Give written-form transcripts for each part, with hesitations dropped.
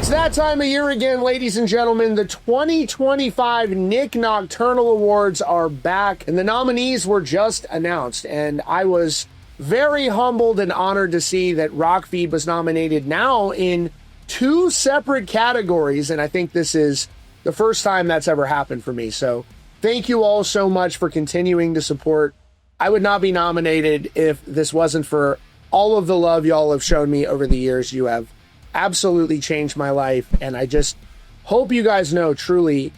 It's that time of year again, ladies and gentlemen. The 2025 Nik Nocturnal Awards are back, and the nominees were just announced. And I was very humbled and honored to see that Rockfeed was nominated now in 2 separate categories, and I think this is the first time that's ever happened for me. So thank you all so much for continuing to support. I would not be nominated if this wasn't for all of the love y'all have shown me over the years. You have absolutely changed my life, and I just hope you guys know truly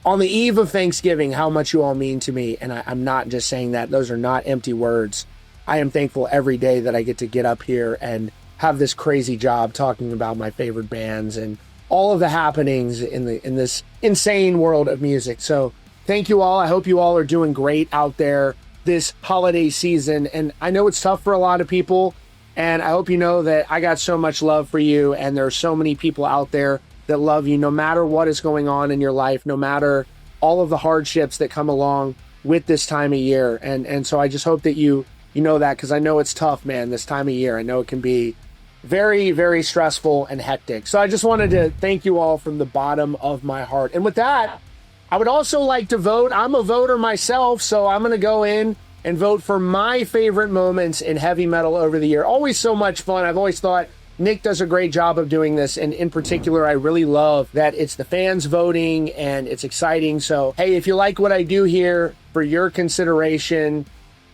on the eve of Thanksgiving how much you all mean to me. And I'm not just saying that. Those are not empty words. I am thankful every day that I get up here and have this crazy job talking about my favorite bands and all of the happenings in this insane world of music. So thank you all. I hope you all are doing great out there this holiday season. And I know it's tough for a lot of people, and I hope you know that I got so much love for you, and there are so many people out there that love you no matter what is going on in your life, no matter all of the hardships that come along with this time of year. And so I just hope that you know that, because I know it's tough, man, this time of year. I know it can be very, very stressful and hectic. So I just wanted to thank you all from the bottom of my heart. And with that, I would also like to vote. I'm a voter myself, so I'm going to go in and vote for my favorite moments in heavy metal over the year. Always so much fun. I've always thought Nik does a great job of doing this, and in particular, I really love that it's the fans voting, and it's exciting. So, hey, if you like what I do here, for your consideration,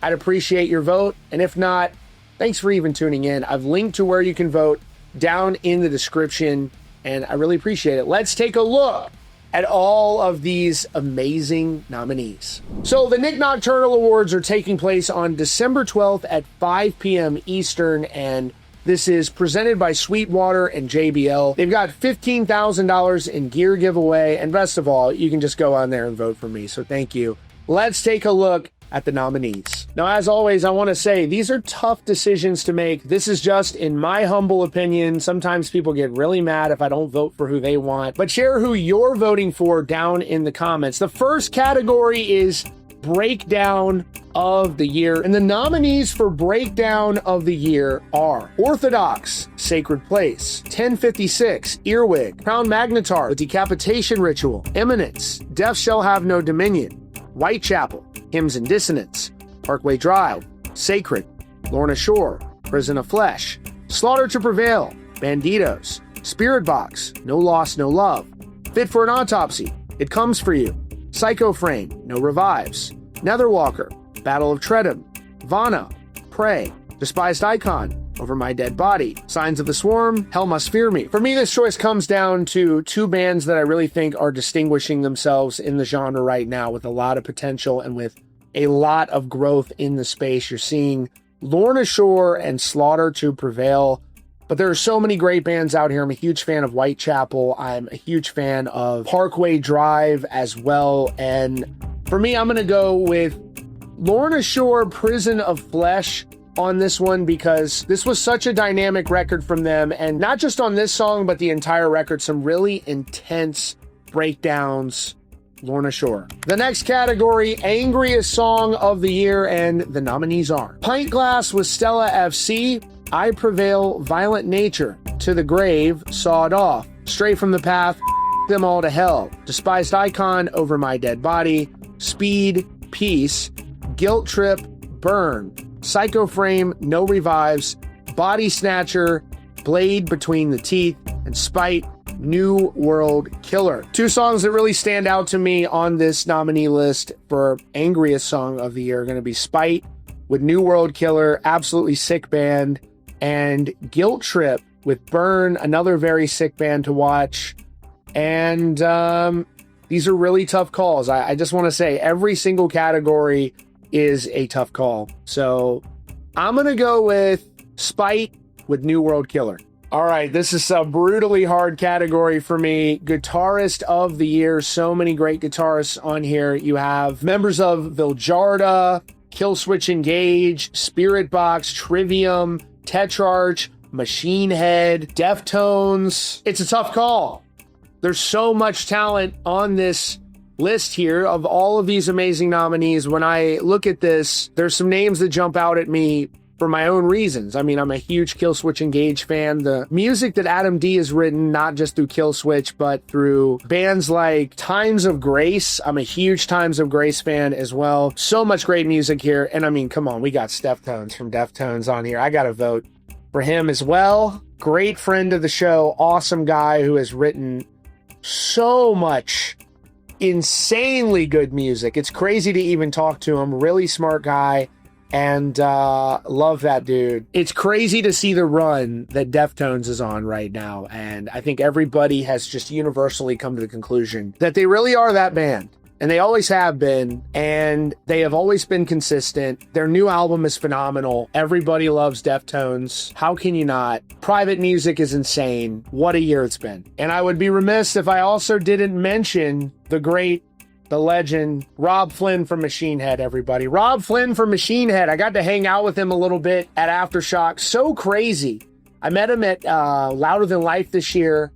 I'd appreciate your vote. And if not, thanks for even tuning in. I've linked to where you can vote down in the description, and I really appreciate it. Let's take a look at all of these amazing nominees. So the Nik Nocturnal Awards are taking place on December 12th at 5 p.m. Eastern, and this is presented by Sweetwater and JBL. They've got $15,000 in gear giveaway, and best of all, you can just go on there and vote for me, so thank you. Let's take a look at the nominees. Now, as always, I want to say these are tough decisions to make. This is just in my humble opinion. Sometimes people get really mad if I don't vote for who they want, but share who you're voting for down in the comments. The first category is Breakdown of the Year, and the nominees for Breakdown of the Year are Orthodox, Sacred Place, 1056, Earwig, Crown Magnetar, The Decapitation Ritual, Eminence, Death Shall Have No Dominion, Whitechapel, Hymns and Dissonance, Parkway Drive, Sacred, Lorna Shore, Prison of Flesh, Slaughter to Prevail, Banditos, Spirit Box, No Loss, No Love, Fit for an Autopsy, It Comes for You, Psycho Frame, No Revives, Netherwalker, Battle of Treadham, Vana, Prey, Despised Icon, Over My Dead Body, Signs of the Swarm, Hell Must Fear Me. For me, this choice comes down to 2 bands that I really think are distinguishing themselves in the genre right now with a lot of potential and with a lot of growth in the space. You're seeing Lorna Shore and Slaughter to Prevail, but there are so many great bands out here. I'm a huge fan of Whitechapel. I'm a huge fan of Parkway Drive as well. And for me, I'm going to go with Lorna Shore, Prison of Flesh on this one, because this was such a dynamic record from them, and not just on this song, but the entire record. Some really intense breakdowns. Lorna Shore. The next category, Angriest Song of the Year, and the nominees are Pint Glass with Stella FC, I Prevail, Violent Nature, To the Grave, Sawed Off, Stray from the Path, Them All to Hell, Despised Icon, Over My Dead Body, Speed, Peace, Guilt Trip, Burn, Psycho Frame, No Revives, Body Snatcher, Blade Between the Teeth, and Spite, New World Killer. 2 songs that really stand out to me on this nominee list for Angriest Song of the Year are going to be Spite with New World Killer, absolutely sick band, and Guilt Trip with Burn, another very sick band to watch. And these are really tough calls. I just want to say every single category is a tough call. So I'm going to go with Spite with New World Killer. All right, this is a brutally hard category for me. Guitarist of the Year, so many great guitarists on here. You have members of Viljarda, Killswitch Engage, Spirit Box, Trivium, Tetrarch, Machine Head, Deftones. It's a tough call. There's so much talent on this list here of all of these amazing nominees. When I look at this, there's some names that jump out at me for my own reasons. I mean, I'm a huge Killswitch Engage fan. The music that Adam D has written, not just through Killswitch, but through bands like Times of Grace. I'm a huge Times of Grace fan as well. So much great music here. And I mean, come on, we got Deftones from Deftones on here. I got to vote for him as well. Great friend of the show. Awesome guy who has written so much insanely good music. It's crazy to even talk to him. Really smart guy. And love that dude. It's crazy to see the run that Deftones is on right now. And I think everybody has just universally come to the conclusion that they really are that band. And they always have been. And they have always been consistent. Their new album is phenomenal. Everybody loves Deftones. How can you not? Private Music is insane. What a year it's been. And I would be remiss if I also didn't mention the great, the legend, Rob Flynn from Machine Head, everybody. Rob Flynn from Machine Head. I got to hang out with him a little bit at Aftershock. So crazy. I met him at Louder Than Life this year.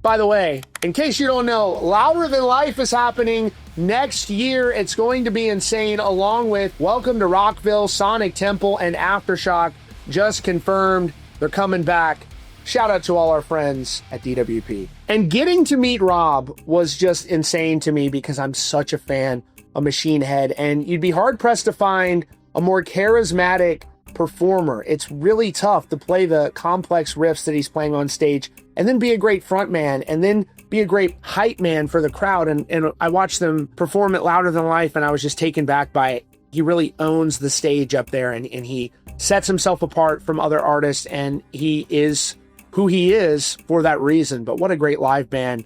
By the way, in case you don't know, Louder Than Life is happening next year. It's going to be insane, along with Welcome to Rockville, Sonic Temple, and Aftershock. Just confirmed. They're coming back. Shout out to all our friends at DWP. And getting to meet Rob was just insane to me because I'm such a fan of Machine Head, and you'd be hard-pressed to find a more charismatic performer. It's really tough to play the complex riffs that he's playing on stage and then be a great frontman and then be a great hype man for the crowd. And I watched them perform at Louder Than Life, and I was just taken back by it. He really owns the stage up there, and he sets himself apart from other artists, and he is who he is for that reason. But what a great live band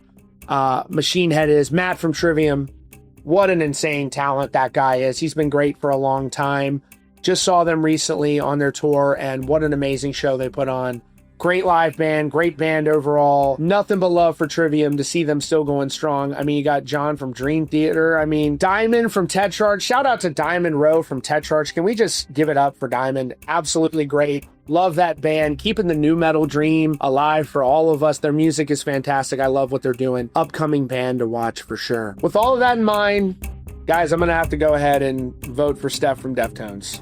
Machine Head is. Matt from Trivium, what an insane talent that guy is. He's been great for a long time. Just saw them recently on their tour, and what an amazing show they put on. Great live band, great band overall. Nothing but love for Trivium to see them still going strong. I mean, you got John from Dream Theater. I mean, Diamond from Tetrarch. Shout out to Diamond Rowe from Tetrarch. Can we just give it up for Diamond? Absolutely great. Love that band. Keeping the new metal dream alive for all of us. Their music is fantastic. I love what they're doing. Upcoming band to watch for sure. With all of that in mind, guys, I'm going to have to go ahead and vote for Steph from Deftones.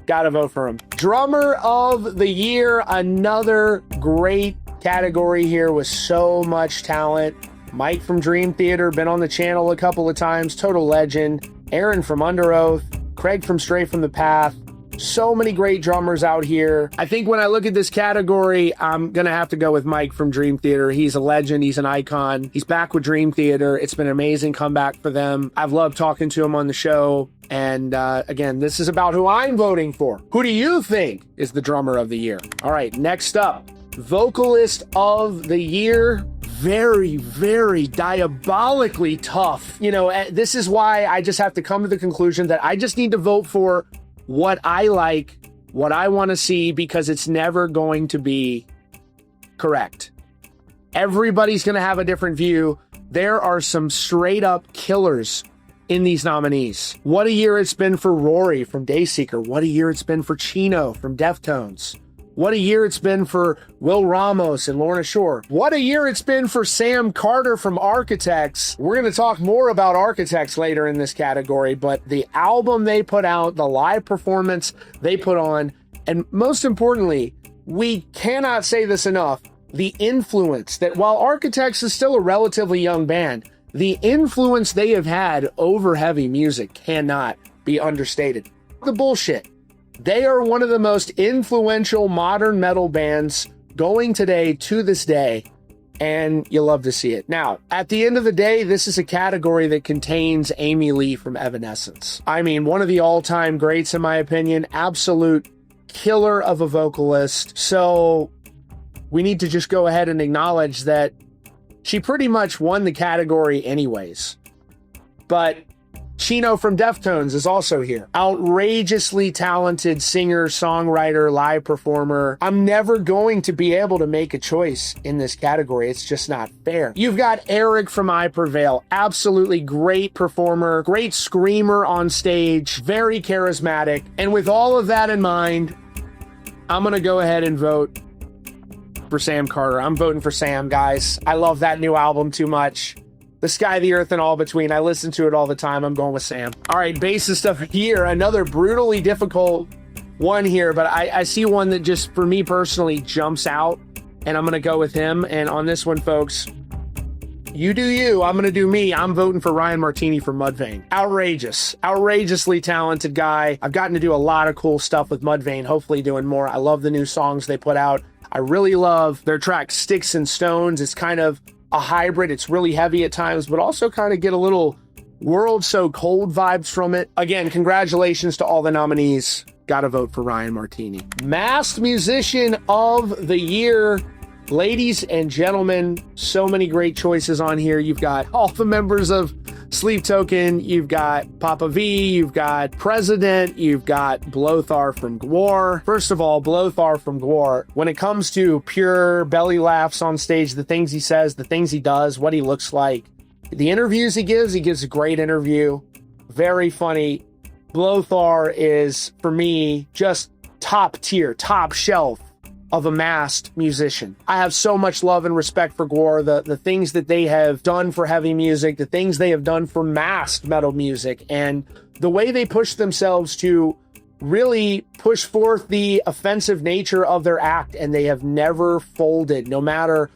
Gotta vote for him. Drummer of the Year, another great category here with so much talent. Mike from Dream Theater, been on the channel a couple of times, total legend. Aaron from Under Oath, Craig from Straight from the Path. So many great drummers out here. I think when I look at this category, I'm going to have to go with Mike from Dream Theater. He's a legend. He's an icon. He's back with Dream Theater. It's been an amazing comeback for them. I've loved talking to him on the show. And again, this is about who I'm voting for. Who do you think is the drummer of the year? All right, next up, Vocalist of the Year. Very, very diabolically tough. You know, this is why I just have to come to the conclusion that I just need to vote for what I like, what I want to see, because it's never going to be correct. Everybody's going to have a different view. There are some straight up killers in these nominees. What a year it's been for Rory from Dayseeker. What a year it's been for Chino from Deftones. What a year it's been for Will Ramos and Lorna Shore. What a year it's been for Sam Carter from Architects. We're going to talk more about Architects later in this category, but the album they put out, the live performance they put on, and most importantly, we cannot say this enough, the influence that while Architects is still a relatively young band, the influence they have had over heavy music cannot be understated. The bullshit. They are one of the most influential modern metal bands going today to this day, and you love to see it. Now, at the end of the day, this is a category that contains Amy Lee from Evanescence. I mean, one of the all-time greats, in my opinion, absolute killer of a vocalist. So we need to just go ahead and acknowledge that she pretty much won the category anyways. But Chino from Deftones is also here. Outrageously talented singer, songwriter, live performer. I'm never going to be able to make a choice in this category. It's just not fair. You've got Eric from I Prevail. Absolutely great performer, great screamer on stage, very charismatic. And with all of that in mind, I'm going to go ahead and vote for Sam Carter. I'm voting for Sam, guys. I love that new album too much. The Sky, the Earth, and All Between. I listen to it all the time. I'm going with Sam. All right, Bassist of the Year. Another brutally difficult one here, but I see one that just, for me personally, jumps out, and I'm going to go with him. And on this one, folks, you do you, I'm going to do me. I'm voting for Ryan Martini from Mudvayne. Outrageously talented guy. I've gotten to do a lot of cool stuff with Mudvayne, hopefully doing more. I love the new songs they put out. I really love their track Sticks and Stones. It's kind of a hybrid. It's really heavy at times, but also kind of get a little World So Cold vibes from it. Again, congratulations to all the nominees. Gotta vote for Ryan Martini. Masked Musician of the Year. Ladies and gentlemen, so many great choices on here. You've got all the members of Sleep Token, you've got Papa V, you've got President, you've got Blothar from Gwar. First of all, Blothar from Gwar, when it comes to pure belly laughs on stage, the things he says, the things he does, what he looks like, the interviews he gives a great interview, very funny. Blothar is, for me, just top tier, top shelf of a masked musician. I have so much love and respect for Gwar, the things that they have done for heavy music, the things they have done for masked metal music, and the way they push themselves to really push forth the offensive nature of their act, and they have never folded, no matter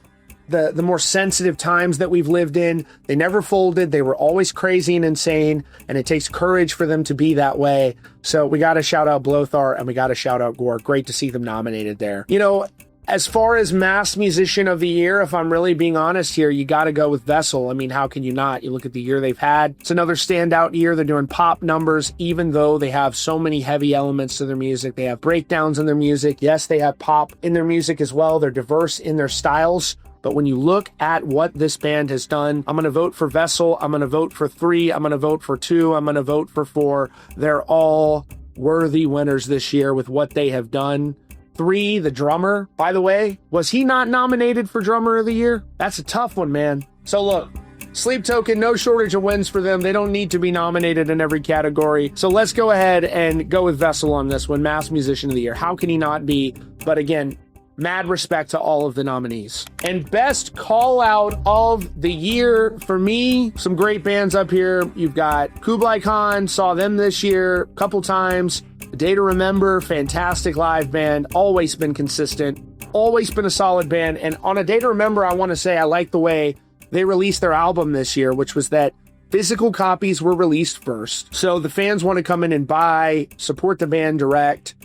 the more sensitive times that we've lived in. They never folded. They were always crazy and insane, and it takes courage for them to be that way. So we got to shout out Blothar, and we got to shout out Gwar. Great to see them nominated there. You know, as far as Masked Musician of the Year, if I'm really being honest here, you got to go with Vessel. I mean, how can you not? You look at the year they've had. It's another standout year. They're doing pop numbers, even though they have so many heavy elements to their music. They have breakdowns in their music. Yes, they have pop in their music as well. They're diverse in their styles. But when you look at what this band has done, I'm going to vote for Vessel. I'm going to vote for 3. I'm going to vote for 2. I'm going to vote for 4. They're all worthy winners this year with what they have done. 3, the drummer. By the way, was he not nominated for Drummer of the Year? That's a tough one, man. So look, Sleep Token, no shortage of wins for them. They don't need to be nominated in every category. So let's go ahead and go with Vessel on this one, Masked Musician of the Year. How can he not be? But again, mad respect to all of the nominees. And best call out of the year for me, some great bands up here. You've got Kublai Khan, saw them this year a couple times. A Day to Remember, fantastic live band, always been consistent, always been a solid band. And on A Day to Remember, I want to say I like the way they released their album this year, which was that physical copies were released first. So the fans want to come in and buy, support the band direct.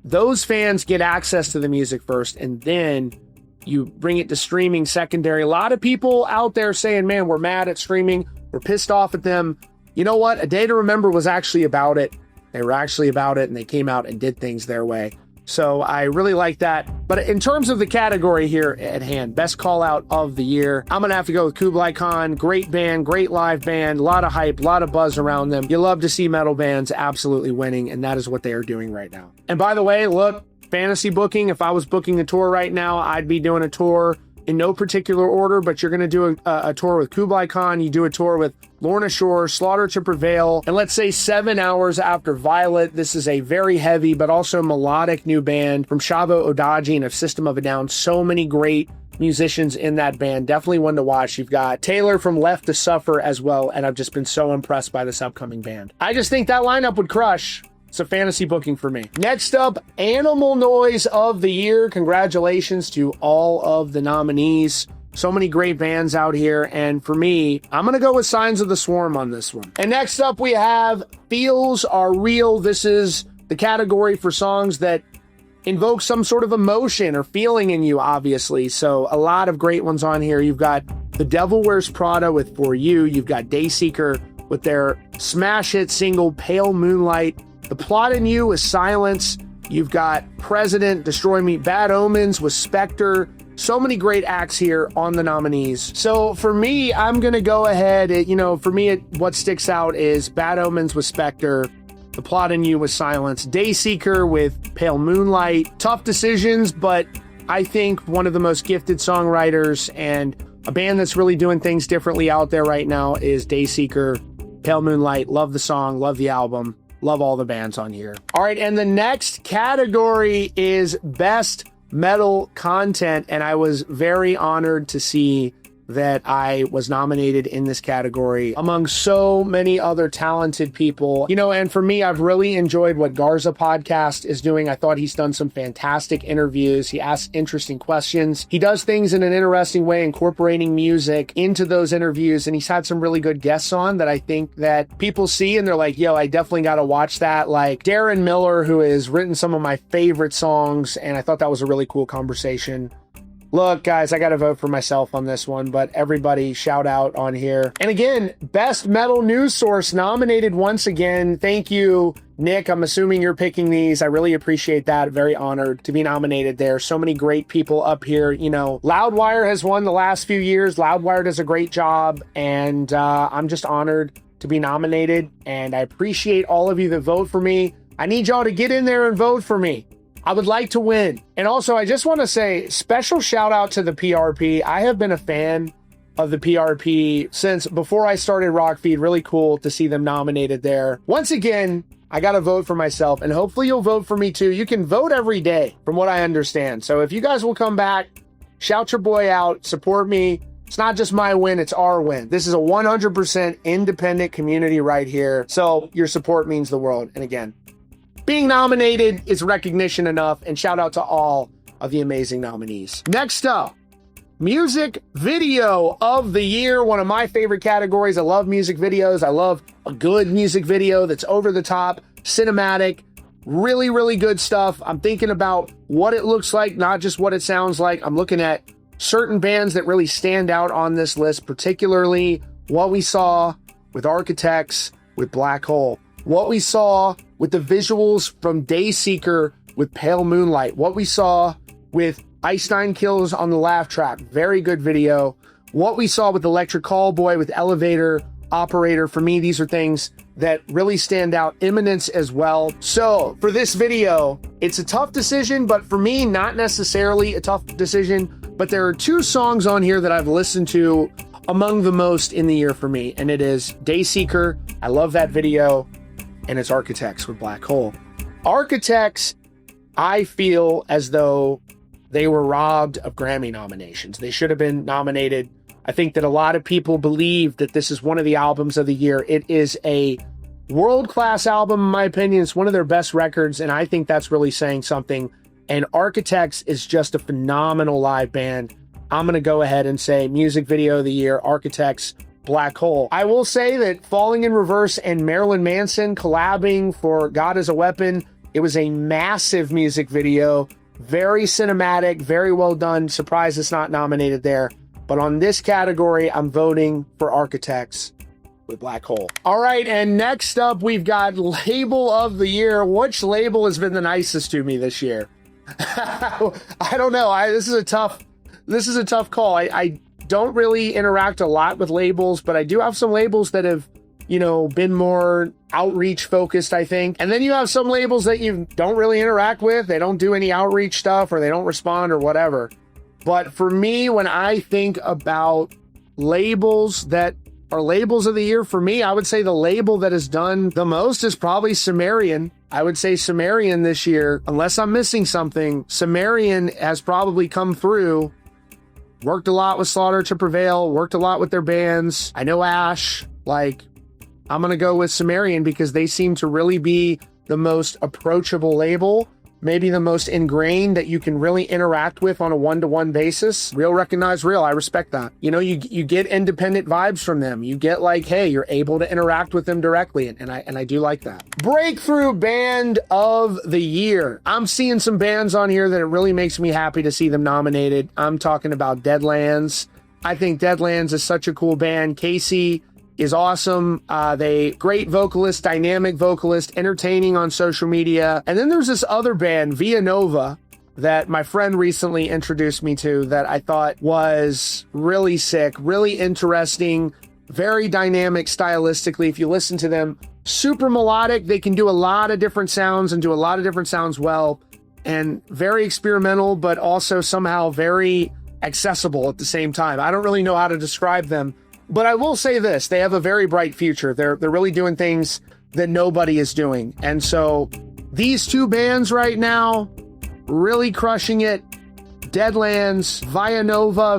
Those fans get access to the music first, and then you bring it to streaming secondary. A lot of people out there saying, man, we're mad at streaming. We're pissed off at them. You know what? A Day to Remember was actually about it. They were actually about it, and they came out and did things their way. So I really like that. But in terms of the category here at hand, best call out of the year, I'm going to have to go with Kublai Khan. Great band, great live band, a lot of hype, a lot of buzz around them. You love to see metal bands absolutely winning, and that is what they are doing right now. And by the way, look, fantasy booking, if I was booking a tour right now, I'd be doing a tour in no particular order, but you're going to do a tour with Kublai Khan, you do a tour with Lorna Shore, Slaughter to Prevail, and let's say 7 hours after Violet. This is a very heavy but also melodic new band from Shavo Odaji and of System of a Down. So many great musicians in that band. Definitely one to watch. You've got Taylor from Left to Suffer as well, and I've just been so impressed by this upcoming band. I just think that lineup would crush. It's a fantasy booking for me. Next up, Animal Noise of the Year. Congratulations to all of the nominees. So many great bands out here. And for me, I'm going to go with Signs of the Swarm on this one. And next up, we have Feels Are Real. This is the category for songs that invoke some sort of emotion or feeling in you, obviously. So a lot of great ones on here. You've got The Devil Wears Prada with For You. You've got Dayseeker with their smash hit single, Pale Moonlight. The Plot in You is Silence. You've got President, Destroy Me, Bad Omens with Spectre. So many great acts here on the nominees. So for me, I'm going to go ahead. For me, what sticks out is Bad Omens with Spectre, The Plot in You with Silence, Dayseeker with Pale Moonlight. Tough decisions, but I think one of the most gifted songwriters and a band that's really doing things differently out there right now is Dayseeker, Pale Moonlight. Love the song, love the album. Love all the bands on here. All right, and the next category is Best Metal Content, and I was very honored to see that I was nominated in this category among so many other talented people. You know, and for me, I've really enjoyed what Garza Podcast is doing. I thought he's done some fantastic interviews. He asks interesting questions. He does things in an interesting way, incorporating music into those interviews. And he's had some really good guests on that I think that people see and they're like, yo, I definitely got to watch that. Like Darren Miller, who has written some of my favorite songs. And I thought that was a really cool conversation. Look, guys, I got to vote for myself on this one, but everybody shout out on here. And again, Best Metal News Source nominated once again. Thank you, Nick. I'm assuming you're picking these. I really appreciate that. Very honored to be nominated there. So many great people up here. You know, Loudwire has won the last few years. Loudwire does a great job, and I'm just honored to be nominated, and I appreciate all of you that vote for me. I need y'all to get in there and vote for me. I would like to win. And also, I just want to say special shout out to the PRP. I have been a fan of the PRP since before I started Rockfeed. Really cool to see them nominated there. Once again, I got to vote for myself, and hopefully you'll vote for me too. You can vote every day from what I understand. So if you guys will come back, shout your boy out, support me. It's not just my win, it's our win. This is a 100% independent community right here. So your support means the world. And again, being nominated is recognition enough, and shout out to all of the amazing nominees. Next up, Music Video of the Year, one of my favorite categories. I love music videos. I love a good music video that's over the top, cinematic, really, really good stuff. I'm thinking about what it looks like, not just what it sounds like. I'm looking at certain bands that really stand out on this list, particularly what we saw with Architects, with Black Hole. What we saw with the visuals from Dayseeker with Pale Moonlight. What we saw with Ice Nine Kills on the Laugh Track. Very good video. What we saw with Electric Callboy with Elevator Operator. For me, these are things that really stand out. Eminence as well. So for this video, it's a tough decision, but for me, not necessarily a tough decision. But there are two songs on here that I've listened to among the most in the year for me. And it is Dayseeker. I love that video. And it's Architects with Black Hole. Architects, I feel as though they were robbed of Grammy nominations. They should have been nominated. I think that a lot of people believe that this is one of the albums of the year. It is a world-class album, in my opinion. It's one of their best records, and I think that's really saying something. And Architects is just a phenomenal live band. I'm going to go ahead and say Music Video of the Year, Architects, Black Hole. I will say that Falling in Reverse and Marilyn Manson collabing for God is a Weapon, it was a massive music video, very cinematic, very well done. Surprised it's not nominated there. But on this category, I'm voting for Architects with Black Hole. All right, and next up, we've got Label of the Year. Which label has been the nicest to me this year? I don't know. This is a tough call. I don't really interact a lot with labels, but I do have some labels that have, you know, been more outreach focused, I think. And then you have some labels that you don't really interact with. They don't do any outreach stuff, or they don't respond or whatever. But for me, when I think about labels that are labels of the year, for me, I would say the label that has done the most is probably Sumerian. I would say Sumerian this year, unless I'm missing something. Sumerian has probably come through. Worked a lot with Slaughter to Prevail, worked a lot with their bands. I know Ash, like, I'm going to go with Sumerian because they seem to really be the most approachable label, maybe the most ingrained that you can really interact with on a one-to-one basis. Real recognize real. I respect that. You know, you get independent vibes from them. You get like, hey, you're able to interact with them directly, and I do like that. Breakthrough Band of the Year. I'm seeing some bands on here that it really makes me happy to see them nominated. I'm talking about Deadlands. I think Deadlands is such a cool band. Casey is awesome. They great vocalist, dynamic vocalist, entertaining on social media. And then there's this other band, Via Nova, that my friend recently introduced me to that I thought was really sick, really interesting, very dynamic stylistically. If you listen to them, super melodic. They can do a lot of different sounds and do a lot of different sounds well, and very experimental, but also somehow very accessible at the same time. I don't really know how to describe them. But I will say this, they have a very bright future. They're really doing things that nobody is doing. And so these two bands right now, really crushing it. Deadlands,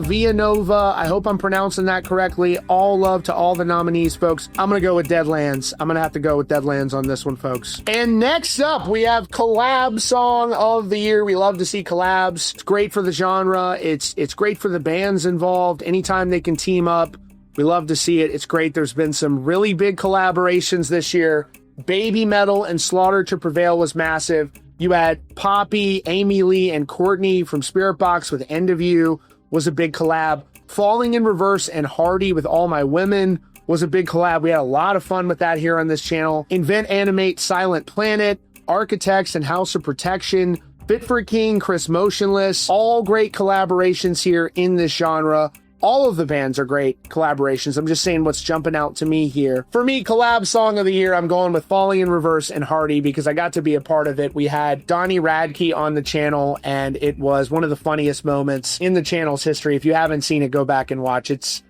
Villanova, I hope I'm pronouncing that correctly. All love to all the nominees, folks. I'm going to go with Deadlands. I'm going to have to go with Deadlands on this one, folks. And next up, we have Collab Song of the Year. We love to see collabs. It's great for the genre. It's great for the bands involved. Anytime they can team up, we love to see it. It's great. There's been some really big collaborations this year. Baby Metal and Slaughter to Prevail was massive. You had Poppy, Amy Lee, and Courtney from Spirit Box with End of You was a big collab. Falling in Reverse and Hardy with All My Women was a big collab. We had a lot of fun with that here on this channel. Invent, Animate, Silent Planet, Architects, and House of Protection, Fit for a King, Chris Motionless, all great collaborations here in this genre. All of the bands are great collaborations. I'm just saying what's jumping out to me here. For me, collab song of the year, I'm going with Falling in Reverse and Hardy because I got to be a part of it. We had Donnie Radke on the channel, and it was one of the funniest moments in the channel's history. If you haven't seen it, go back and watch. It's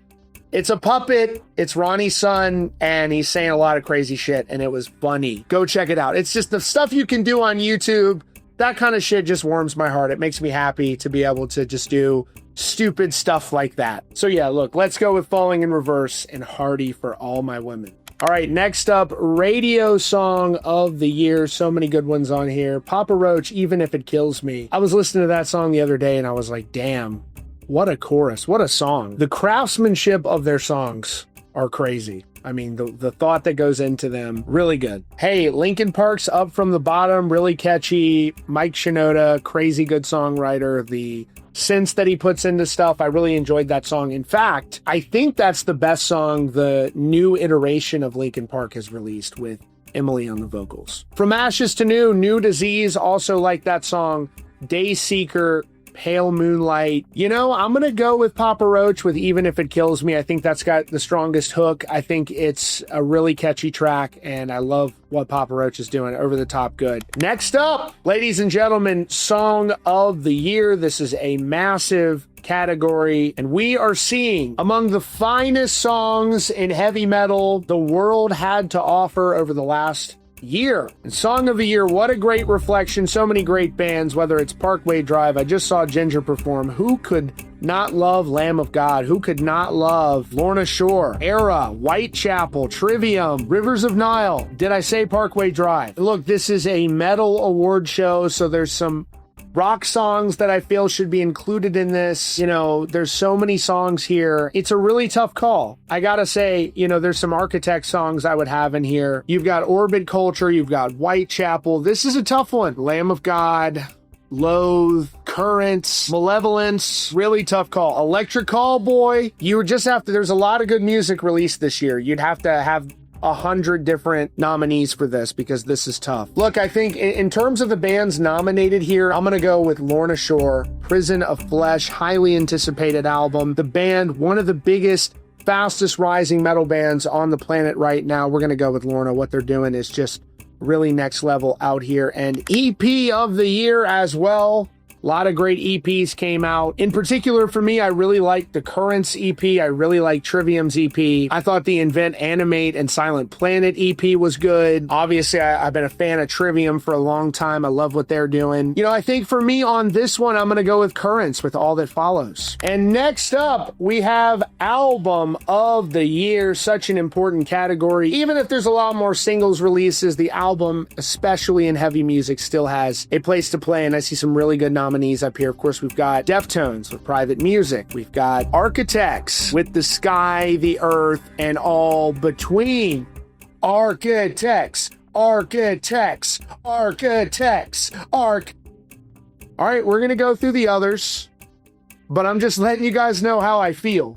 a puppet. It's Ronnie's son, and he's saying a lot of crazy shit, and it was funny. Go check it out. It's just the stuff you can do on YouTube. That kind of shit just warms my heart. It makes me happy to be able to just do stupid stuff like that. So yeah, look, let's go with Falling in Reverse and Hardy for All My Women. All right, next up, Radio Song of the Year. So many good ones on here. Papa Roach, Even If It Kills Me. I was listening to that song the other day and I was like, damn, what a chorus, what a song. The craftsmanship of their songs are crazy. I mean, the thought that goes into them, really good. Hey, Linkin Park's Up From the Bottom, really catchy. Mike Shinoda, crazy good songwriter. The synths that he puts into stuff, I really enjoyed that song. In fact, I think that's the best song the new iteration of Linkin Park has released with Emily on the vocals. From Ashes to New, New Disease, also like that song. Dayseeker, Pale Moonlight. You know, I'm going to go with Papa Roach with Even If It Kills Me. I think that's got the strongest hook. I think it's a really catchy track, and I love what Papa Roach is doing. Over the top good. Next up, ladies and gentlemen, Song of the Year. This is a massive category, and we are seeing among the finest songs in heavy metal the world had to offer over the last year. And Song of the Year, what a great reflection. So many great bands, whether it's Parkway Drive. I just saw Ginger perform. Who could not love Lamb of God? Who could not love Lorna Shore, Era, Whitechapel, Trivium, Rivers of Nile? Did I say Parkway Drive? Look, this is a metal award show, so there's some rock songs that I feel should be included in this. You know, there's so many songs here. It's a really tough call. I gotta say, you know, there's some Architect songs I would have in here. You've got Orbit Culture, you've got Whitechapel. This is a tough one. Lamb of God, Loathe, Currents, Malevolence, really tough call. Electric Callboy, you would just have to, there's a lot of good music released this year. You'd have to have 100 different nominees for this because this is tough. Look, I think in terms of the bands nominated here, I'm gonna go with Lorna Shore, Prison of Flesh, highly anticipated album. The band, one of the biggest, fastest rising metal bands on the planet right now. We're gonna go with Lorna. What they're doing is just really next level out here. And EP of the year as well. A lot of great EPs came out. In particular, for me, I really liked the Currents EP. I really liked Trivium's EP. I thought the Invent, Animate, and Silent Planet EP was good. Obviously, I've been a fan of Trivium for a long time. I love what they're doing. You know, I think for me on this one, I'm going to go with Currents with All That Follows. And next up, we have Album of the Year. Such an important category. Even if there's a lot more singles releases, the album, especially in heavy music, still has a place to play. And I see some really good nominees up here. Of course, we've got Deftones with Private Music. We've got Architects with The Sky, the Earth, and All Between. Architects. All right, we're going to go through the others, but I'm just letting you guys know how I feel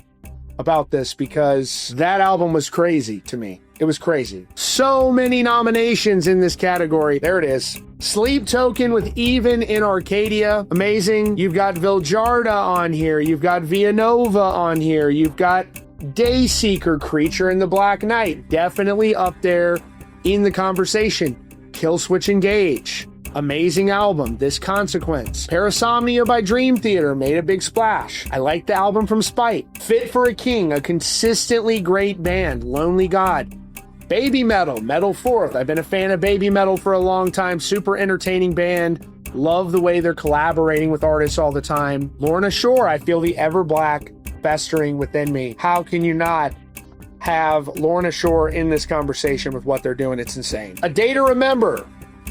about this because that album was crazy to me. It was crazy. So many nominations in this category. There it is. Sleep Token with Even in Arcadia. Amazing. You've got Viljarda on here. You've got Villanova on here. You've got Dayseeker, Creature in the Black Knight. Definitely up there in the conversation. Killswitch Engage. Amazing album. This Consequence. Parasomnia by Dream Theater made a big splash. I like the album from Spite. Fit for a King, a consistently great band. Lonely God. Baby Metal, Metal Fourth. I've been a fan of Baby Metal for a long time. Super entertaining band. Love the way they're collaborating with artists all the time. Lorna Shore, I feel the ever black festering within me. How can you not have Lorna Shore in this conversation with what they're doing? It's insane. A Day to Remember,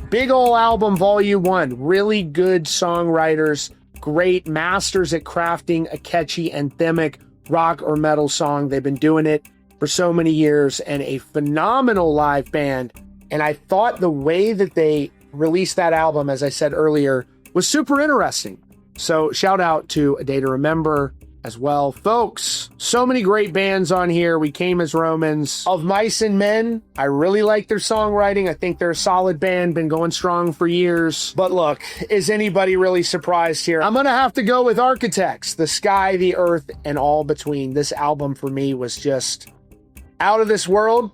big ol' album, Volume 1. Really good songwriters, great masters at crafting a catchy anthemic rock or metal song. They've been doing it for so many years, and a phenomenal live band. And I thought the way that they released that album, as I said earlier, was super interesting. So shout out to A Day to Remember as well. Folks, so many great bands on here. We Came as Romans. Of Mice and Men, I really like their songwriting. I think they're a solid band, been going strong for years. But look, is anybody really surprised here? I'm gonna have to go with Architects, The Sky, the Earth, and All Between. This album for me was just out of this world.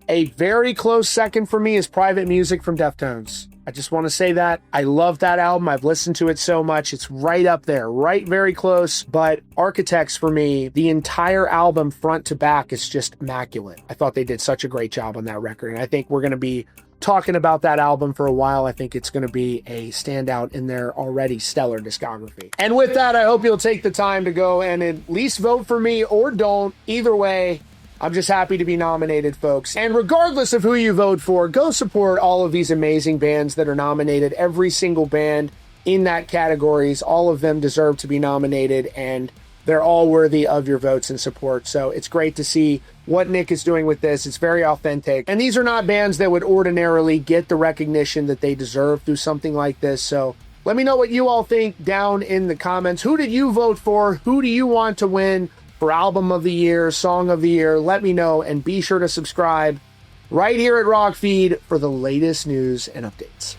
A very close second for me is Private Music from Deftones. I just want to say that. I love that album. I've listened to it so much. It's right up there, right very close. But Architects for me, the entire album front to back is just immaculate. I thought they did such a great job on that record. And I think we're going to be talking about that album for a while. I think it's going to be a standout in their already stellar discography. And with that, I hope you'll take the time to go and at least vote for me or don't. Either way, I'm just happy to be nominated, folks. And regardless of who you vote for, go support all of these amazing bands that are nominated. Every single band in that categories, all of them deserve to be nominated, and they're all worthy of your votes and support. So it's great to see what Nik is doing with this. It's very authentic. And these are not bands that would ordinarily get the recognition that they deserve through something like this. So let me know what you all think down in the comments. Who did you vote for? Who do you want to win for Album of the Year, Song of the Year? Let me know, and be sure to subscribe right here at Rock Feed for the latest news and updates.